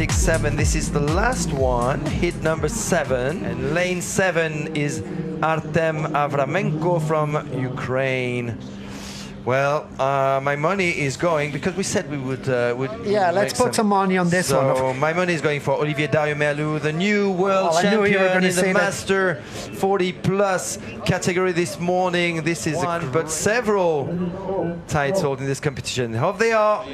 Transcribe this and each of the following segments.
6, 7. This is the last one, hit number 7. And lane 7 is Artem Avramenko from Ukraine. Well, my money is going, because we said we would yeah, let's put some money on this one. So my money is going for Olivier Darrieumerlou, the new world champion in the Master 40 plus category this morning. This is one, but several titles in this competition. Here they are.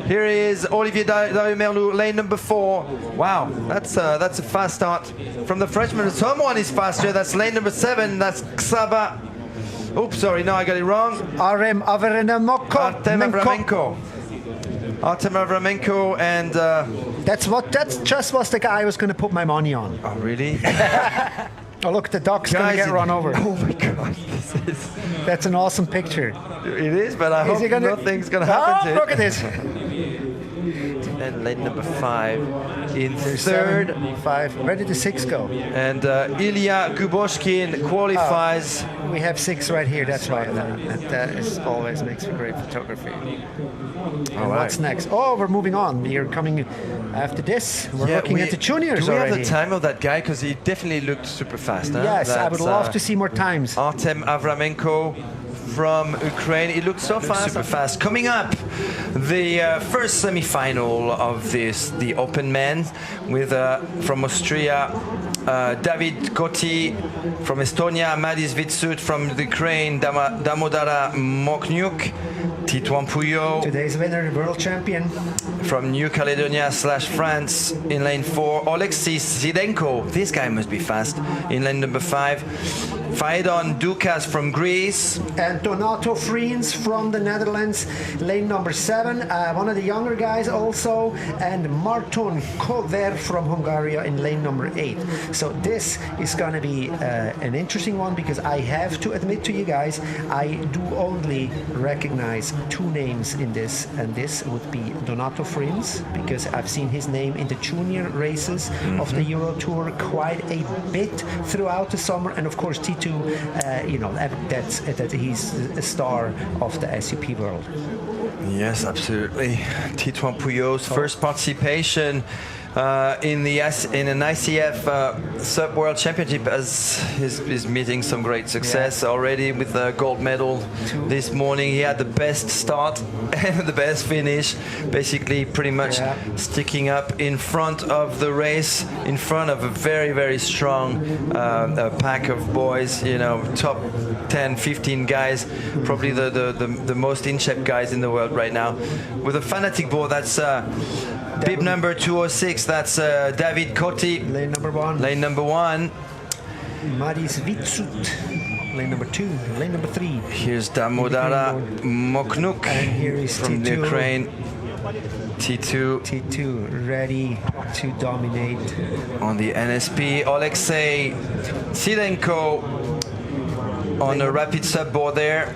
Here is Olivier Darrieumerlou, lane number 4. Wow, that's a fast start from the Frenchman. Someone is faster. That's lane number 7. That's Xaba. Oops, sorry, no, I got it wrong. Artem Avramenko. Artem Avramenko, and that's just what the guy I was going to put my money on. Oh, really? Oh, look, the dog's going to get run over. Oh my God, that's an awesome picture. It is, but I hope nothing's going to happen to it. Look at this. And lane number 5 in third. 5. Where did the 6 go? And Ilya Guboshkin qualifies. We have 6 right here. That's why that is always makes for great photography. And what's next? Oh, we're moving on. We're coming after this. We're looking at the juniors already. Do we have the time of that guy? Because he definitely looked super fast. Huh? Yes, I would love to see more times. Artem Avramenko from Ukraine. It looks so fast. Super fast. Coming up, the first semi-final of the open men with from Austria, David Kotti, from Estonia, Madis Vitsut from the Ukraine, Damodara Moknyuk, Titouan Puyo. Today's winner, world champion. From New Caledonia / France in lane 4, Oleksii Sidenko. This guy must be fast. In lane number 5, Balaton Lake from Greece. And Donato Friens from the Netherlands, lane number 7. One of the younger guys also. And Marton Kover from Hungary in lane number 8. So this is going to be an interesting one, because I have to admit to you guys, I do only recognize 2 names in this, and this would be Donato Friens, because I've seen his name in the junior races of the Euro Tour quite a bit throughout the summer, and of course T2, you know, that he's a star of the SUP world. Yes, absolutely. Titouan Puyo's first participation in an ICF SUP World Championship, as is meeting some great success already with the gold medal this morning. He had the best start and the best finish, basically pretty much sticking up in front of the race, in front of a very, very strong pack of boys, you know, top 10, 15 guys, probably the most in-shape guys in the world right now. With a fanatic board, that's bib number 206, that's David Kotti. Lane number 1. Lane number 1. Madis Vitsut. Lane number 2. Lane number 3. Here's Damodara Moknyuk. And here is from T2. Ukraine. T2. T2 ready to dominate. On the NSP, Oleksii Sidenko on a rapid sub board there.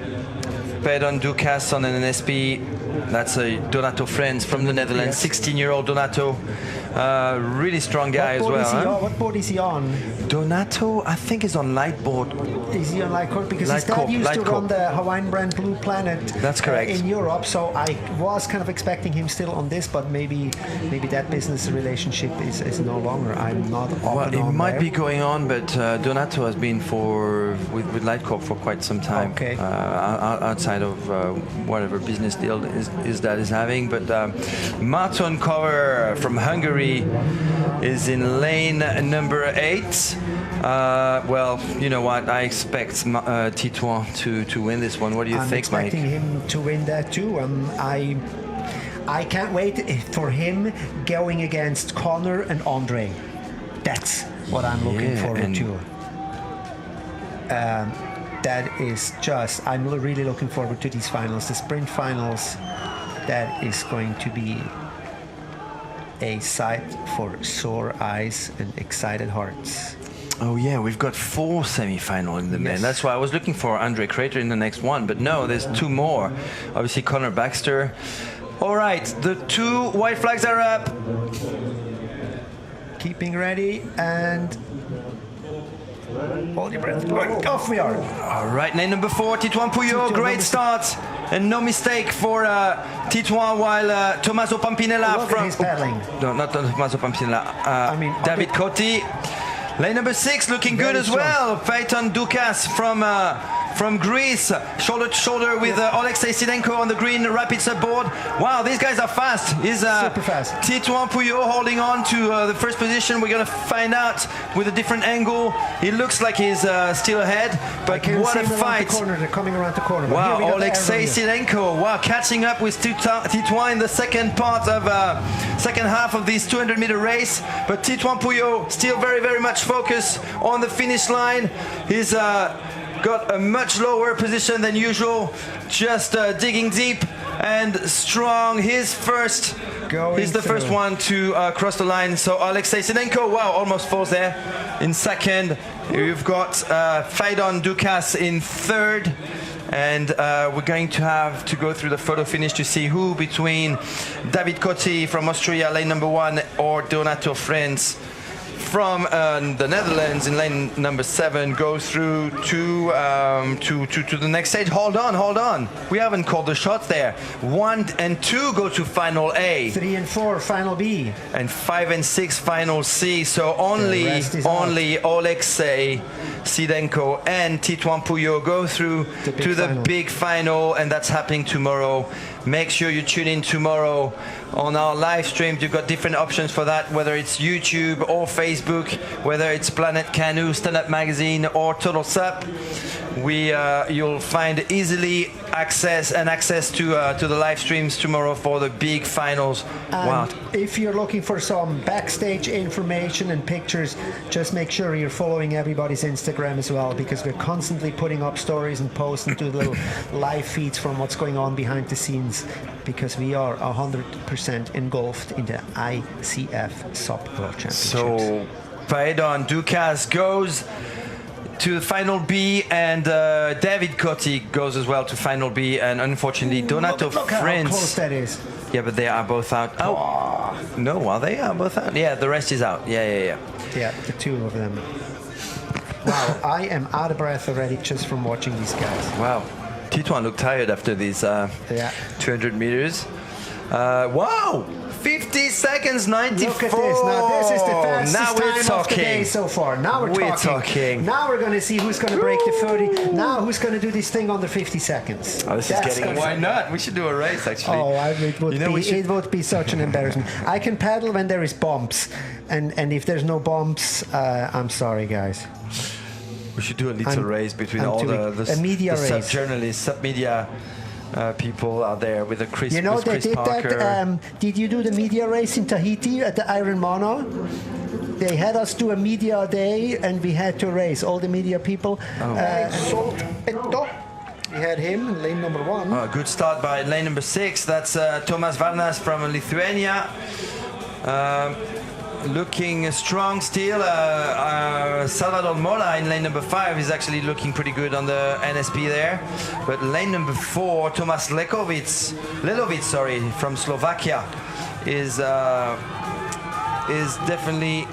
Balaton Lake on an NSP. That's a Donato Friens from the Netherlands, 16-year-old Donato. Really strong guy as well. Huh? What board is he on? Donato, I think, is on light board. Is he on light board? Because his dad used to run the Hawaiian brand Blue Planet. That's correct. In Europe, so I was kind of expecting him still on this, but maybe that business relationship is no longer. I'm not on. Well, it might be going on, but Donato has been with Lightcorp for quite some time. Okay. Outside of whatever business deal his dad is having, but Marton Kover from Hungary is in lane number 8. Well, you know what? I expect Titouan to win this one. What do you think, Mike? I'm expecting him to win that too. I can't wait for him going against Connor and Andre. That's what I'm looking forward to. That is just, I'm really looking forward to these finals, the sprint finals. That is going to be a sight for sore eyes and excited hearts. Oh yeah, we've got 4 semi-final in the men. That's why I was looking for Andre Crater in the next one, but no, there's 2 more. Obviously Connor Baxter. All right, the 2 white flags are up. Keeping ready and hold your breath. Off we are. All right, lane number 4, Titouan Puyo, great start. and no mistake for Titouan, while Tommaso Pampinella Look at his paddling. No, not Tommaso Pampinella. David Coty. Lane number 6 looking good as well. Phaeton Dukas from Greece, shoulder to shoulder with Oleksii Sidenko on the green rapid subboard. Wow, these guys are fast. He's super fast. Titouan Puyo holding on to the first position. We're gonna find out with a different angle. He looks like he's still ahead, but what a fight! They're coming around the corner. Wow, Oleksii Sidenko. Wow, catching up with Titouan in the second part of second half of this 200-meter race. But Titouan Puyo still very, very much focused on the finish line. He's got a much lower position than usual, just digging deep and strong. He's the first one to cross the line. So Oleksii Sidenko, wow, almost falls there in second. You've got Phaeton Dukas in third. And we're going to have to go through the photo finish to see who between David Coty from Austria, lane number 1, or Donato Friends from the Netherlands in lane number 7 goes through to the next stage. Hold on. We haven't called the shots there. 1 and 2 go to final A. 3 and 4 final B. And 5 and 6 final C. So only Oleksii Sidenko and Titouan Puyo go through to the big final, and that's happening tomorrow. Make sure you tune in tomorrow on our live stream. You've got different options for that, whether it's YouTube or Facebook, whether it's Planet Canoe, Stand Up Magazine, or Total SUP. You'll find easily access to the live streams tomorrow for the big finals. And wow. If you're looking for some backstage information and pictures, just make sure you're following everybody's Instagram as well, because we're constantly putting up stories and posts and do little live feeds from what's going on behind the scenes, because we are 100% engulfed in the ICF SUP World Championships. So Phaeton Dukas goes to final B, and David Coty goes as well to final B, and unfortunately Donato Look Friends. how close that is. Yeah, but they are both out. Oh, no, are they? Are both out? Yeah, the rest is out. Yeah. Yeah, the two of them. Wow, I am out of breath already just from watching these guys. Wow, Titouan looked tired after these 200 meters. Wow! 50 seconds, 94. Look at this. Now this is the fastest now we're time talking. of the day so far. Now we're talking. Now we're going to see who's going to break the 30. Now who's going to do this thing under 50 seconds. Oh, this is getting. Why not? We should do a race actually. Oh, it would be such an embarrassment. I can paddle when there is bumps, and if there's no bumps, I'm sorry, guys. We should do a little race between all the sub journalists, sub media. People out there with a Chris. You know, they Chris did Parker. that. Did you do the media race in Tahiti at the Iron Mona? They had us do a media day, and we had to race all the media people. We had him in lane number 1. Oh, good start by lane number 6. That's Tomas Varnas from Lithuania. Looking strong still. Salvador Mora in lane number 5 is actually looking pretty good on the NSP there. But lane number 4, Tomas Lelovic, from Slovakia, is definitely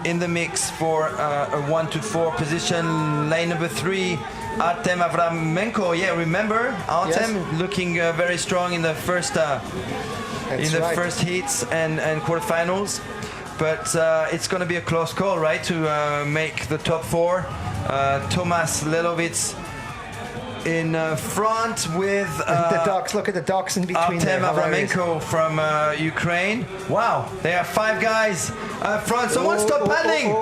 in the mix for a 1 to 4 position. Lane number 3, Artem Avramenko. Yeah, remember Artem looking very strong in the first first heats and quarterfinals. But it's going to be a close call, right, to make the top 4. Tomas Lelovic in front with the ducks. Look at the ducks in between. Artem Avramenko from Ukraine. Wow, there are 5 guys up front. Someone stop paddling!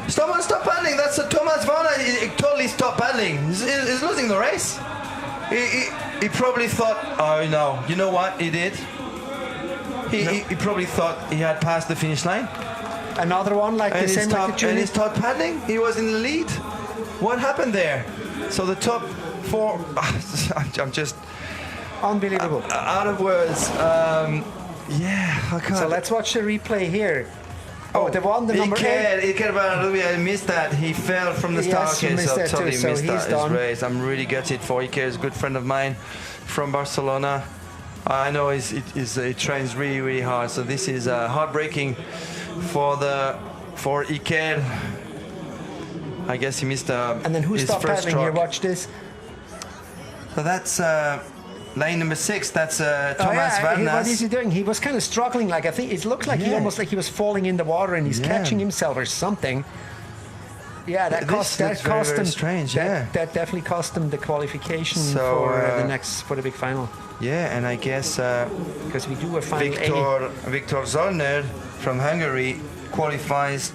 Someone stop paddling! That's Tomas Varna. He totally stopped paddling. He's losing the race. He probably thought, oh no, you know what he did? He probably thought he had passed the finish line. Another one like the same like the and he stopped paddling. He was in the lead. What happened there? So the top 4. I'm just unbelievable. Out of words. I can't. So let's watch the replay here. Oh, the number 8. I missed that. He fell from the start. Yes, missed that too. So he's done. His race. I'm really gutted for Ike. He's a good friend of mine from Barcelona. I know he trains really, really hard. So this is heartbreaking for Iker. I guess he missed and then who his stopped first paddling here? Watch this. So that's Lane number 6, that's Thomas Varnas. What is he doing? He was kind of struggling. Like I think it looked like he almost like he was falling in the water and he's catching himself or something. Yeah, that cost him. Strange. That definitely cost him the qualification for the big final. Yeah, and I guess because we do a final. Viktor Zollner from Hungary qualifies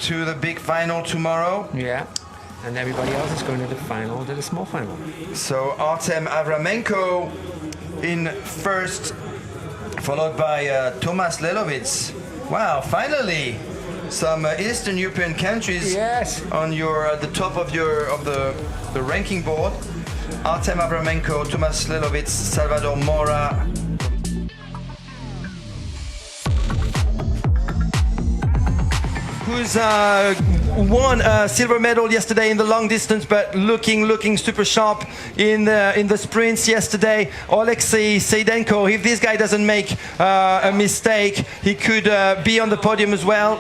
to the big final tomorrow. Yeah. And everybody else is going to the final, to the small final. So Artem Avramenko in first, followed by Tomas Lelovitz. Wow, finally some Eastern European countries on the top of the ranking board. Artem Avramenko, Tomas Lelovitz, Salvador Mora. Who's won a silver medal yesterday in the long distance, but looking super sharp in the sprints yesterday. Oleksii Sidenko. If this guy doesn't make a mistake, he could be on the podium as well.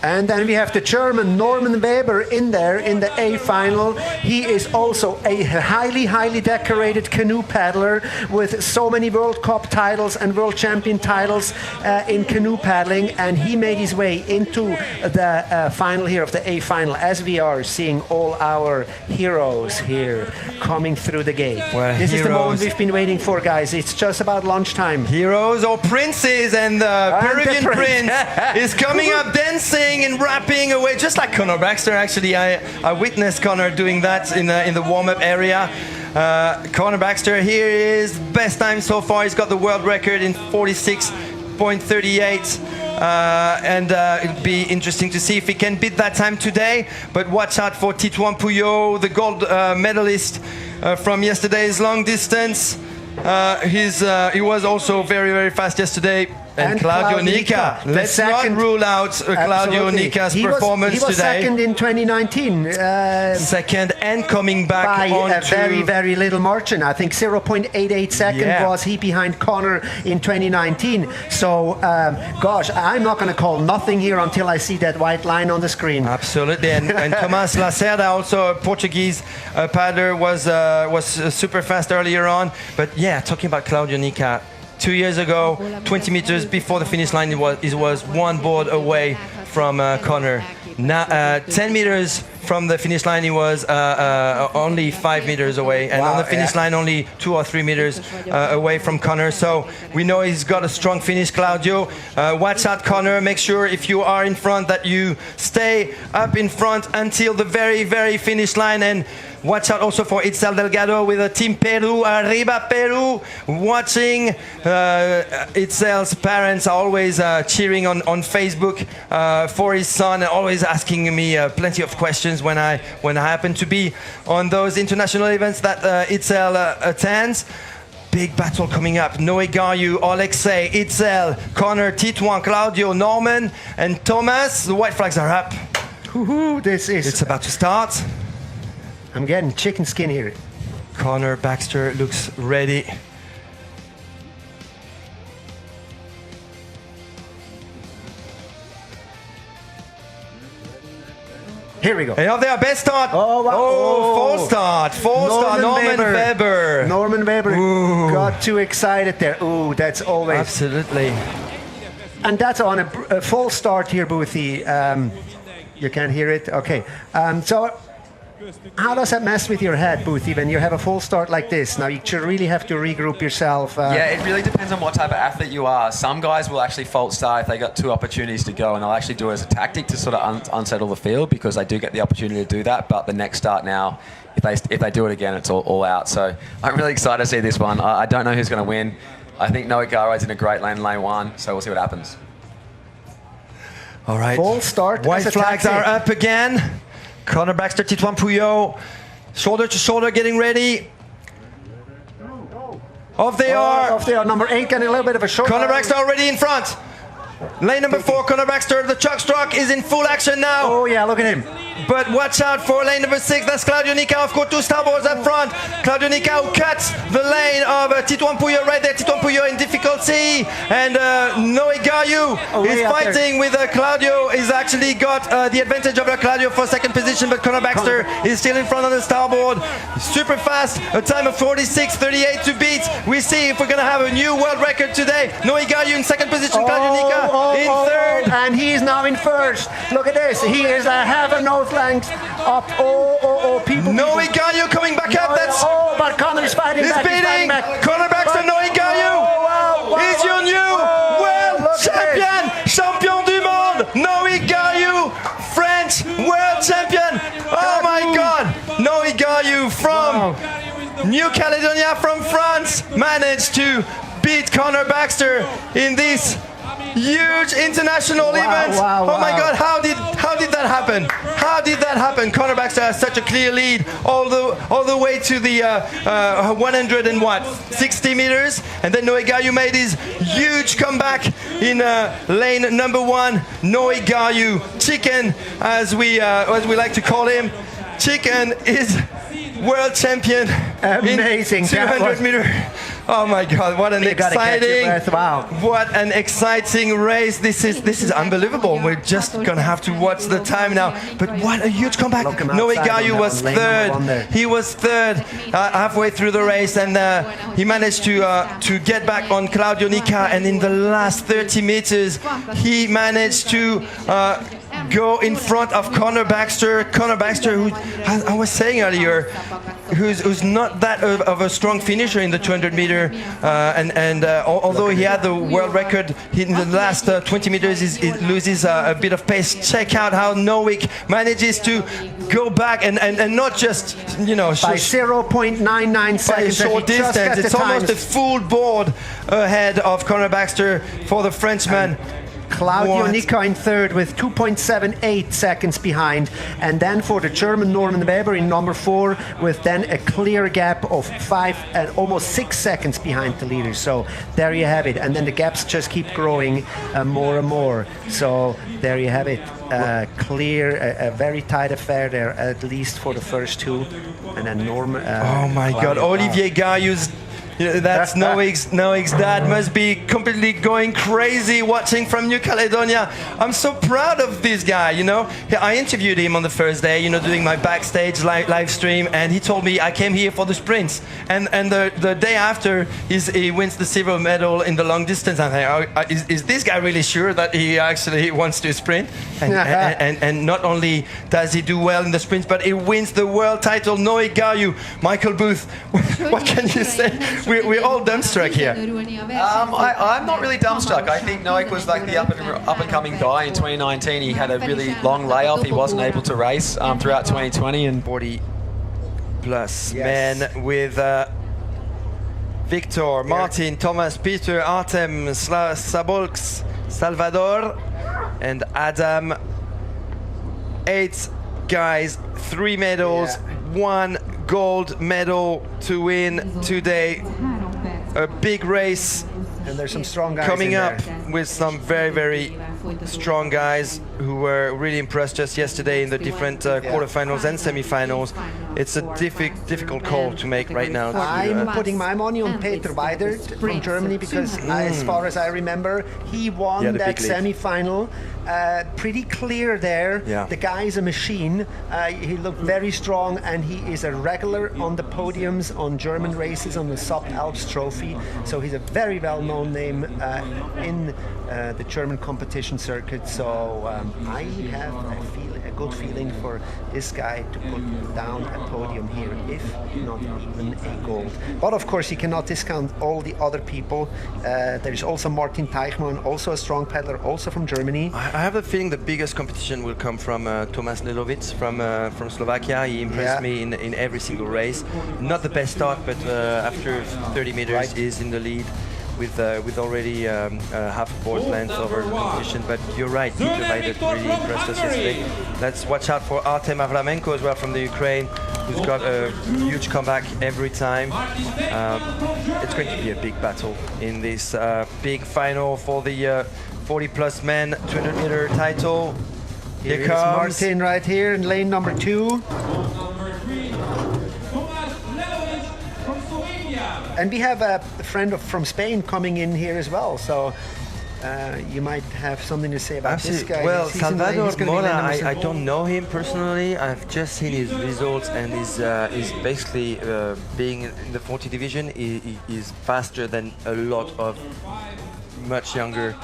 And then we have the German Norman Weber in there in the A final. He is also a highly decorated canoe paddler with so many World Cup titles and World Champion titles in canoe paddling, and he made his way into the final here of the A final, as we are seeing all our heroes here coming through the gate. Well, this is the moment we've been waiting for, guys. It's just about lunchtime. Heroes or princes, and the Peruvian prince is coming up dancing and rapping away, just like Conor Baxter. Actually, I witnessed Conor doing that in the warm-up area. Conor Baxter, here is best time so far. He's got the world record in 46.38. And it'll be interesting to see if he can beat that time today. But watch out for Titouan Puyo, the gold medalist from yesterday's long distance. He was also very fast yesterday. And Claudio Nika. Let's not rule out Claudio Nika's performance today. He was second in 2019. Second and coming back by on a very little margin. I think 0.88 seconds was he behind Conor in 2019. So, gosh, I'm not going to call nothing here until I see that white line on the screen. Absolutely. And Tomás Lacerda, also a Portuguese paddler, was super fast earlier on. But yeah, talking about Claudio Nika. 2 years ago, 20 meters before the finish line, he was one board away from Conor. Now, 10 meters from the finish line, he was only 5 meters away, and on the finish line, only 2 or 3 meters away from Conor. So we know he's got a strong finish, Claudio. Watch out, Conor. Make sure if you are in front that you stay up in front until the very finish line. And watch out also for Itzel Delgado with a Team Peru, Arriba Peru, watching. Itzel's parents are always cheering on Facebook for his son, and always asking me plenty of questions when I happen to be on those international events that Itzel attends. Big battle coming up. Noic, Garioud, Oleksii, Itzel, Conor, Titouan, Claudio, Norman, and Thomas. The white flags are up. It's about to start. I'm getting chicken skin here. Conor Baxter looks ready. Here we go. And off there, best start. Oh, wow. Full start. Norman Weber. Norman Weber got too excited there. Ooh, that's always. Absolutely. And that's on a full start here, Boothie. You can't hear it? Okay. So how does that mess with your head, Boothie, when you have a full start like this? Now, you should really have to regroup yourself. Yeah, it really depends on what type of athlete you are. Some guys will actually false start if they got 2 opportunities to go, and they'll actually do it as a tactic to sort of unsettle the field, because they do get the opportunity to do that. But the next start now, if they do it again, it's all out. So I'm really excited to see this one. I don't know who's going to win. I think Noic Garioud's in a great lane 1, so we'll see what happens. All right. Full start. White flags are up again. Conor Baxter, Titouan Puyo, shoulder to shoulder, getting ready. Off they are. Off they are. Number 8 getting a little bit of a short. Conor Baxter already in front. Lane number 4, Conor Baxter. The chuck struck is in full action now. Oh yeah, look at him. But watch out for lane number 6. That's Claudio Nika, of course, 2 starboards up front. Claudio Nika who cuts the lane of Titouan Puyo right there. Titouan Puyo in difficulty. And Noic is fighting with Claudio. He's actually got the advantage over Claudio for second position, but Conor Baxter is still in front on the starboard. Super fast, a time of 46.38 to beat. We see if we're going to have a new world record today. Noic in second position, Claudio Nika in third. And he is now in first. Look at this. He is a half a nose length up. People. Noic coming back up. That's but Conor's fighting he's back. beating Conor Baxter. Noic is your new world champion. Champion du monde. Noic French world champion. Oh my God. Noic from New Caledonia, from France, managed to beat Conor Baxter in this huge international event. Oh my God, how did that happen? How did that happen? Conor Baxter has such a clear lead all the way to the 160 meters, and then Noic made his huge comeback in lane number 1. Noic Chicken, as we like to call him. Chicken is world champion. Amazing. In 200 meter. Oh my God! What an exciting! What an exciting race! This is unbelievable. We're just gonna have to watch the time now. But what a huge comeback! Noic was third. He was third halfway through the race, and he managed to get back on Claudio Nika. And in the last 30 meters, he managed to go in front of Conor Baxter. Conor Baxter, who I was saying earlier, who's not that of a strong finisher in the 200 meter, and although he had the world record in the last 20 meters, he loses a bit of pace. Check out how Noic manages to go back and not just by 0.99 seconds. By a short distance, it's almost a full board ahead of Conor Baxter for the Frenchman. Claudio Nika in third with 2.78 seconds behind, and then for the German Norman Weber in number 4 with then a clear gap of 5 and almost 6 seconds behind the leader. So there you have it, and then the gaps just keep growing more and more. So there you have it, clear, a very tight affair there, at least for the first two, and then Norman. Oh my God, Olivier Garioud. That's Noic's dad must be completely going crazy watching from New Caledonia. I'm so proud of this guy, I interviewed him on the first day, doing my backstage live stream, and he told me I came here for the sprints. And the day after, he wins the silver medal in the long distance. I'm like, is this guy really sure that he actually wants to sprint? And not only does he do well in the sprints, but he wins the world title. Noic Garioud, Michael Booth, what can you say? We're all dumbstruck here. I'm not really dumbstruck. I think Noic was like the up-and-coming guy in 2019. He had a really long layoff. He wasn't able to race throughout 2020. And 40+ men with Victor, Martin, Thomas, Peter, Artem, Sabolks, Salvador, and Adam. 8 guys, 3 medals, 1 gold medal to win today. A big race. And there's some strong guys coming up with some very, very strong guys who were really impressed just yesterday in the different quarterfinals and semifinals. It's a difficult call to make right now. I'm putting my money on Peter Weidert from Germany because, as far as I remember, he won that semifinal. Pretty clear there. Yeah. The guy is a machine. He looked very strong, and he is a regular on the podiums on German races on the SUP Alps Trophy. So he's a very well-known name in the German competition circuit. So I have a good feeling for this guy to put down a podium here, if not even a gold. But of course, you cannot discount all the other people. There's also Martin Teichmann, also a strong peddler, also from Germany. I have the feeling the biggest competition will come from Tomas Nelovic from Slovakia. He impressed me in every single race. Not the best start, but after 30 meters is in the lead with already half a board length over the competition. But you're right, Peter Weidert really impressed us yesterday. Let's watch out for Artem Avramenko as well from the Ukraine, who's got a huge comeback every time. It's going to be a big battle in this big final for the 40+ men 200 meter title. Here is comes Martin right here in lane number 2. And we have a friend from Spain coming in here as well, so you might have something to say about this guy. Well, He's in lane- Salvador he's gonna be Mora, lane number I 7. don't know him personally. I've just seen his results, and he's basically being in the 40 division. He is faster than a lot of much younger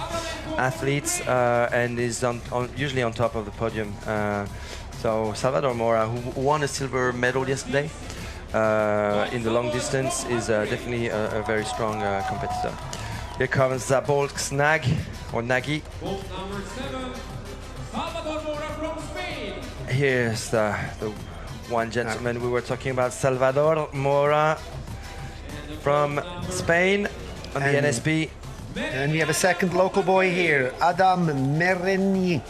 athletes, and is usually on top of the podium. So Salvador Mora, who won a silver medal yesterday in the long distance, is definitely a very strong competitor. Here comes Zabolsk Snag, or Nagy. Here's the one gentleman we were talking about, Salvador Mora from Spain on the NSP. And we have a second local boy here, Adam Mereni,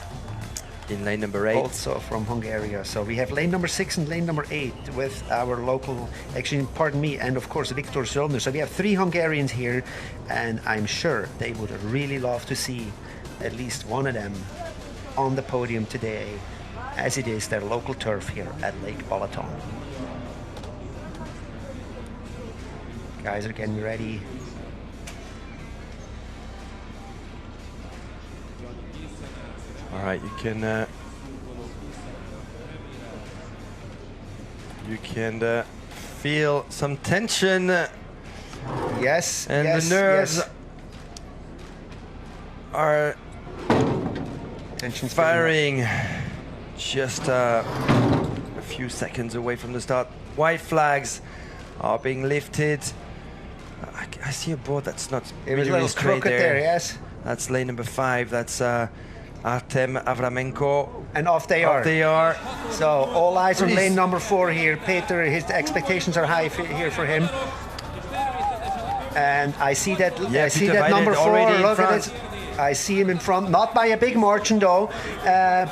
In lane number 8. also from Hungary. So we have lane number 6 and lane number 8 with our local, actually, pardon me, and of course Viktor Zolner. So we have 3 Hungarians here, and I'm sure they would really love to see at least one of them on the podium today, as it is their local turf here at Lake Balaton. Guys are getting ready. All right, you can feel some tension, Yes, and yes, the nerves yes. are Tension's firing just a few seconds away from the start. White flags are being lifted. I see a board that's not It was really a little straight crooked there, yes. That's lane number 5. That's Artem Avramenko. And off they are. Off they are. So all eyes on Please. lane number 4 here. Peter, his expectations are high here for him. And I see that. Yeah, I see Peter that number Weidert 4. already in Look at front. it. I see him in front, not by a big margin though,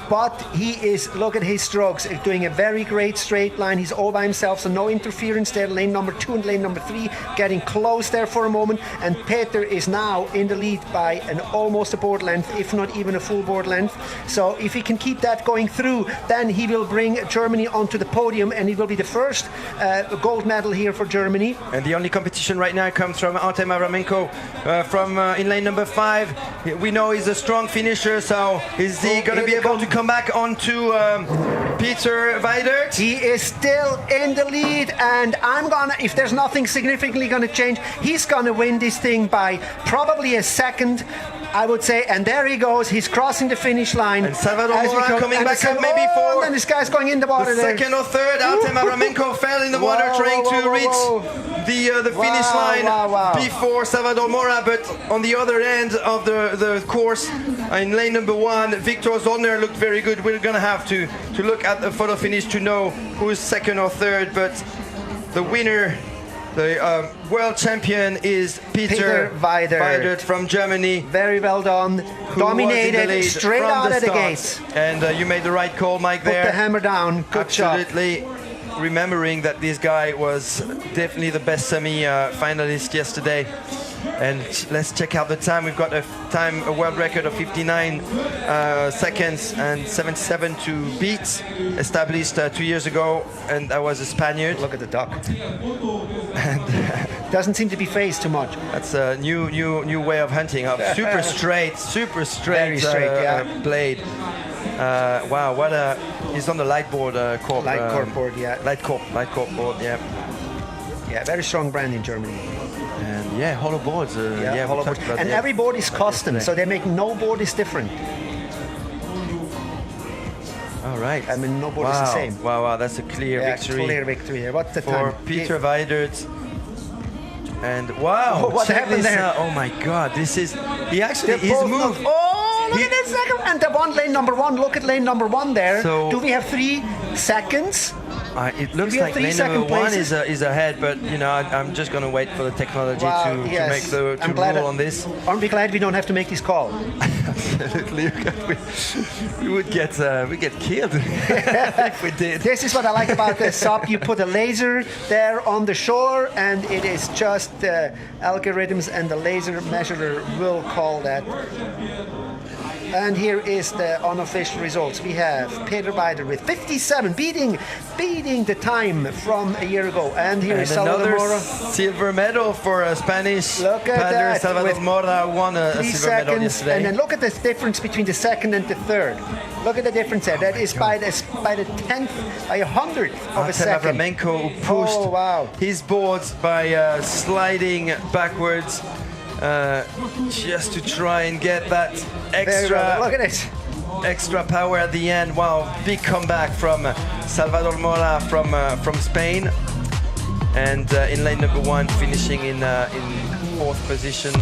but he is, look at his strokes, doing a very great straight line. He's all by himself, so no interference there. Lane number 2 and lane number 3 getting close there for a moment, and Peter is now in the lead by an almost a board length, if not even a full board length. So if he can keep that going through, then he will bring Germany onto the podium, and it will be the first gold medal here for Germany. And the only competition right now comes from Artem Avramenko from in lane number 5. We know he's a strong finisher, so is he going to be able to come back onto Peter Weidert? He is still in the lead, and I'm gonna, if there's nothing significantly gonna change, he's gonna win this thing by probably a second, I would say. And there he goes, he's crossing the finish line. And Salvador Mora coming back up maybe for and this guy's going in the water the there. second or third. Artem Avramenko fell in the water trying to reach the finish line before Salvador Mora, but on the other end of the course, in lane number 1, Viktor Zolner looked very good. We're gonna have to look at the photo finish to know who's second or third, but the winner, the world champion, is Peter Weidert from Germany. Very well done. Who was in the Dominated lead straight from out the of the start. gates. And you made the right call, Mike, Put there. the hammer down. Good job. Absolutely. Remembering that this guy was definitely the best semi-finalist yesterday. And let's check out the time. We've got a world record of 59 seconds and 77 to beat, established 2 years ago, and that was a Spaniard. Look at the duck. Doesn't seem to be phased too much. That's a new way of hunting. Super straight, Very straight, yeah. blade. Wow, what a! He's on the light board corp. Light corp board, yeah. Light corp board, yeah. Yeah, very strong brand in Germany. And yeah, hollow boards. Yeah, hollow we board. talked about And that every board is custom, yesterday. so they make no board is different. All right. I mean, no board is the same. Wow, that's a clear victory. Clear victory there. What's the for time? Peter Weidert. And wow, What check happened this there? out. Oh my God, this is he actually They his both move. know- Oh, look at that second. And the one lane number 1. Look at lane number 1 there. So- do we have 3 seconds? It looks We have like 3 lane number second 1 places. is ahead, but you know I'm just gonna wait for the technology Wow, to yes. make the I'm glad rule on this. Aren't we glad we don't have to make this call? Absolutely, we would get killed if we did. This is what I like about the SUP. You put a laser there on the shore, and it is just algorithms, and the laser measurer will call that. And here is the unofficial results. We have Peter Weidert with 57, beating the time from a year ago. And here is Salvador another Mora. silver medal for a Spanish Look at paddler. that, Salvador with Mora won a 3 silver medal seconds, yesterday. and then look at the difference between the second and the third. Look at the difference there. That is by the 10th, by 100th of a Artem second. Avramenko who pushed Oh, wow. his boards by sliding backwards just to try and get that Very well. Look extra at it. extra power at the end. Wow, big comeback from Salvador Mora from Spain, and in lane number 1 finishing in 4th position.